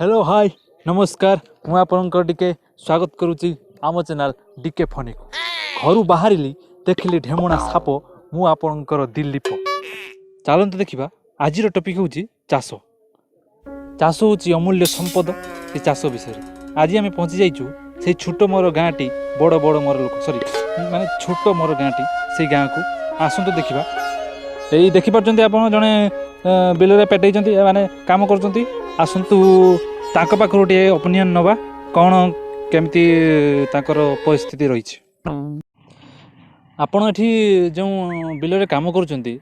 Hello hi नमस्कार मु आपनकर टिके स्वागत करुच्ची आम चैनल डीके फनी को घर बाहर देखिली ढेमुणा साप मु आपनकर दिलीप चलते देखा आज टॉपिक हूँ चाष चाष हूँ अमूल्य संपद से चाष विषय आज आम पहुँची जाइचु से छोट मोर गाँटी बड़ बड़ मोर लोक सॉरी माने छोट मोर गाँटी से गाँ को आसतु देखा यही देखिपार आप जड़े बिल पेटे माने काम कर आसतु ताको पाखरु टे ओपिनियन नवा कौन केमती ताकर परिस्थिति रही आपण एठी जो बिल रे काम करूचंती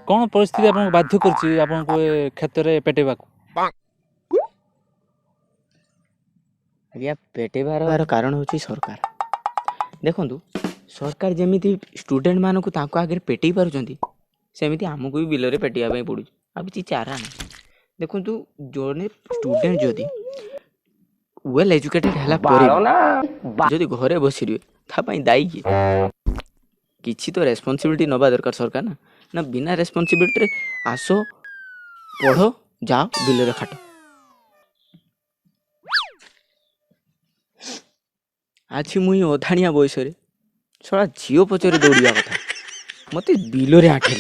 कौन परिस्थिति आपन बाध्य करछि आपन को क्षेत्र रे पेटेबा को आज्ञा पेटेबार कारण होची सरकार देखंतु सरकार जेमिति स्टूडेंट मानक ताको आगे पेटेई पारुचंती सेमिति हमकु भी बिल रे पेटिया पई पडुची आ किछि चारा नै देखंतु जोने स्टूडेंट जदी वेल एजुकेटेड हला परे जदी घरे बसिरिवे था पई दाई किछि तो रेस्पोंसिबिलिटी नबा दरकार सरकार ना ना बिना रेस्पोंसिबिलिटी रे आसो पढ़ो जाओ बिल रे खाटो आछि मुई ओधानिया बयस रे छोड़ा जियो पचरे दौड़िया कथा मते बिल रे आठे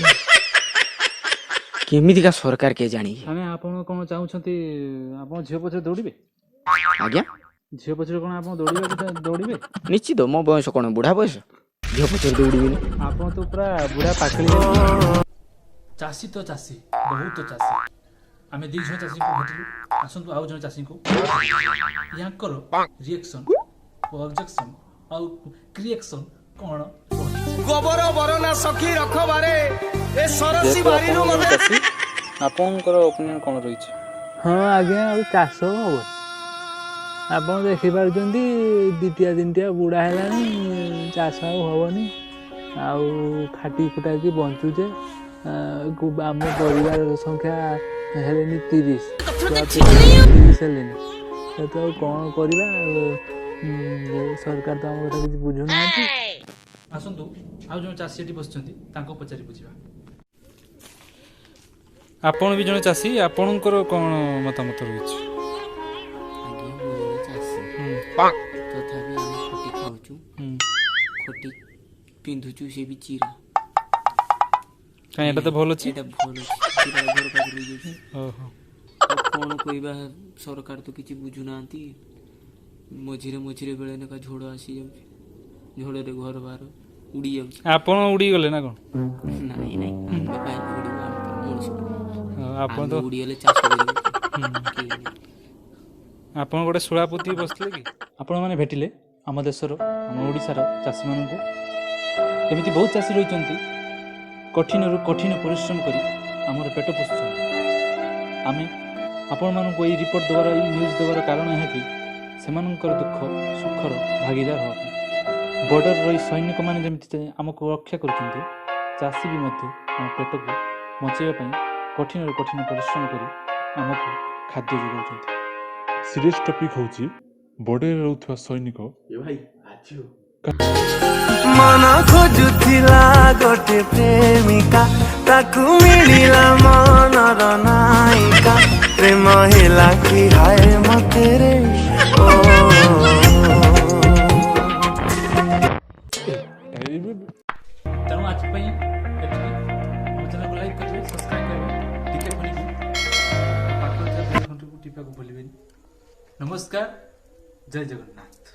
केमिति का सरकार के जानी माने आपण कोन चाहउछंती आपण झियो पछरे दौड़िबे आज्ञा झियो पछरे कोन आपण दौड़िबे निश्चित मो बयस कोन बुढ़ा बयस झियो पछरे दौड़िबे आपण तो पूरा बुढ़ा पाखली चासी तो चासी बहुत चासी आमे दी जण चासी को भेटलु आसंतु आउ जण चासी को याकर रिएक्शन ऑब्जेक्शन आउ क्रिएक्शन कोन गोबर बरना सखी रखबारे ए सरसी बारीनु मते आपनकर ओपिनियन कोन रही छै हाँ आज्ञा अब चाष हम आप देखिपार द्वितीय दिनटिया बुढ़ा है चाष आनी खाटी खुटा कि बंचुचे आम परिवार संख्या है 30 है तो कौन करवा सरकार तो आम कथा किसी बुझुना आसतु आउ जन चाषी एटी बसचंती तांको पचारि बुझिबा आपण भी जन चाषी आपणकर कोन मतामत रही छै तथापि हम खोटी खाऊचु खोटी पिंधुचु से भी चीरा काई एटा तो भलो छी एटा भलो छी चीरा घर पास रही छै ओहो कोन कोइबा सरकार तो किछि बुझुनांती मझिरे बेले ने का झोड़ आसी जाउछि झोड़ रे घर बाहर उड़ी जाउछि आपण उड़ी गले ना कोन नहीं नहीं हम काई उड़ी बाहर मोर आपण तो उड़ी गले चाष करियो आपण गोटे सुळापति बसले कि आपण माने भेटिले आम देशर आम ओडिशार चाषी मानन को एमिति बहुत चाषी रहिचंती कठिन रु कठिन परिश्रम करी हमर पेट पोषुछन आमे आपण मानन को ई रिपोर्ट देवार ई न्यूज़ देवार कारण है कि सेमानंकर दुख सुखर भागीदार हो बॉर्डर रही सैनिक माने जेमिति हमको रक्षा करुछंती चाषी भी मध्य हम पेट को बचाइबा पई कठिन रु कठिन परिश्रम करी हमको खाद्य जोगाउछंती सीरियस टॉपिक होची बॉर्डर रहउथवा सैनिक ए भाई आजियो मन खोजुथिला गोटे प्रेमिका ताकू मिलिला मनर नायिका प्रेम हेला कि हाय मते रे ओ तेणु आज चैनल को लाइक करेंगे सब्सक्राइब करेंगे टीके फनी को टिपा को भूलिए नमस्कार जय जगन्नाथ।